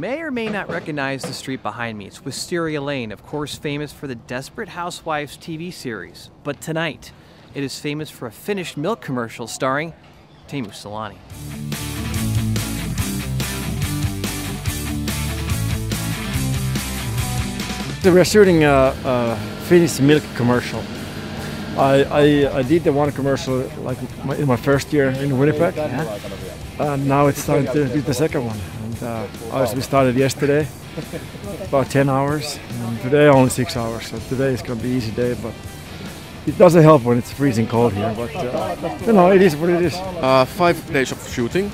may or may not recognize the street behind me. It's Wisteria Lane, of course famous for the Desperate Housewives TV series. But tonight, it is famous for a Finnish milk commercial starring Teemu Selanne. So we're shooting a Finnish milk commercial. I did the one commercial like in my first year in Winnipeg, and now it's time to do the second one. And we started yesterday, about 10 hours, and today only 6 hours. So today is going to be an easy day, but it doesn't help when it's freezing cold here. But you know, it is what it is. 5 days of shooting,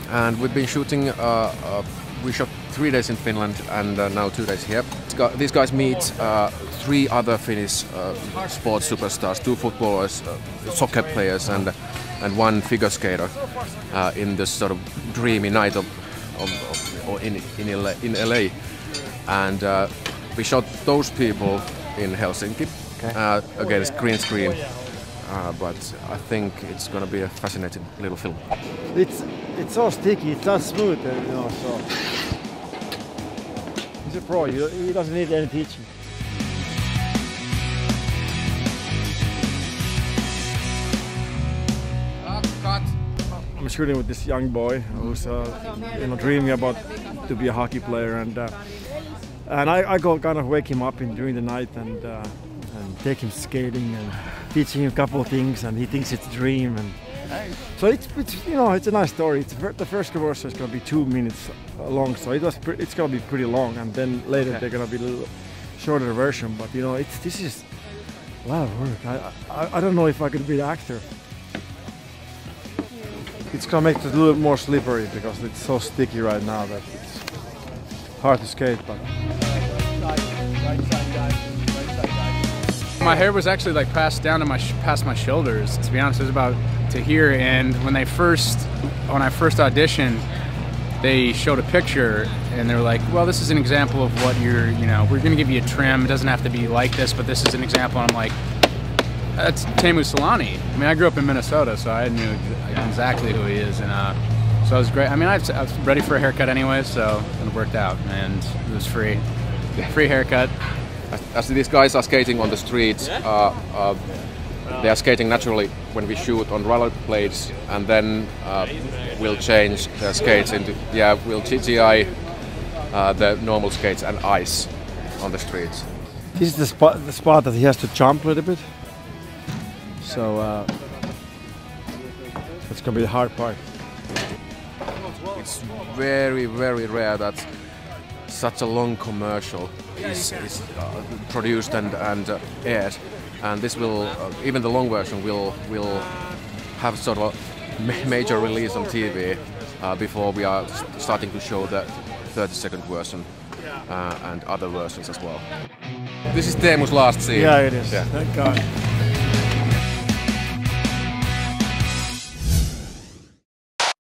and we've been shooting. We shot 3 days in Finland and now 2 days here. These guys meet 3 other Finnish sports superstars, 2 footballers, soccer players, and 1 figure skater in this sort of dreamy night in LA. And we shot those people in Helsinki against green screen. But I think it's going to be a fascinating little film. It's so sticky, it's not smooth, you know. So he's a pro. He doesn't need any teaching. I'm shooting with this young boy who's dreaming about to be a hockey player, and I go kind of wake him up during the night and take him skating and teaching him a couple of things, and he thinks it's a dream. And so it's you know, it's a nice story. The first commercial is going to be 2 minutes long, so it's going to be pretty long, and then later they're going to be a little shorter version. But you know, this is a lot of work. I don't know if I could be the actor. It's going to make it a little more slippery because it's so sticky right now that it's hard to skate. But my hair was actually like passed down to past my shoulders. To be honest, it was about to here. And when I first auditioned, they showed a picture and they were like, "Well, this is an example of what we're going to give you a trim. It doesn't have to be like this, but this is an example." And I'm like, "That's Teemu Selanne." I mean, I grew up in Minnesota, so I knew exactly who he is, and so it was great. I mean, I was ready for a haircut anyway, so it worked out, and it was free haircut. As these guys are skating on the streets, they are skating naturally when we shoot on rollerblades, and then we'll change their skates into, we'll GTI the normal skates and ice on the streets. This is the spot that he has to jump a little bit. So it's going to be the hard part. It's very, very rare that such a long commercial is produced and aired, and this will, even the long version will have sort of a major release on TV before we are starting to show the 30-second version and other versions as well. This is Teemu's last scene. Yeah, it is. Yeah. Thank God.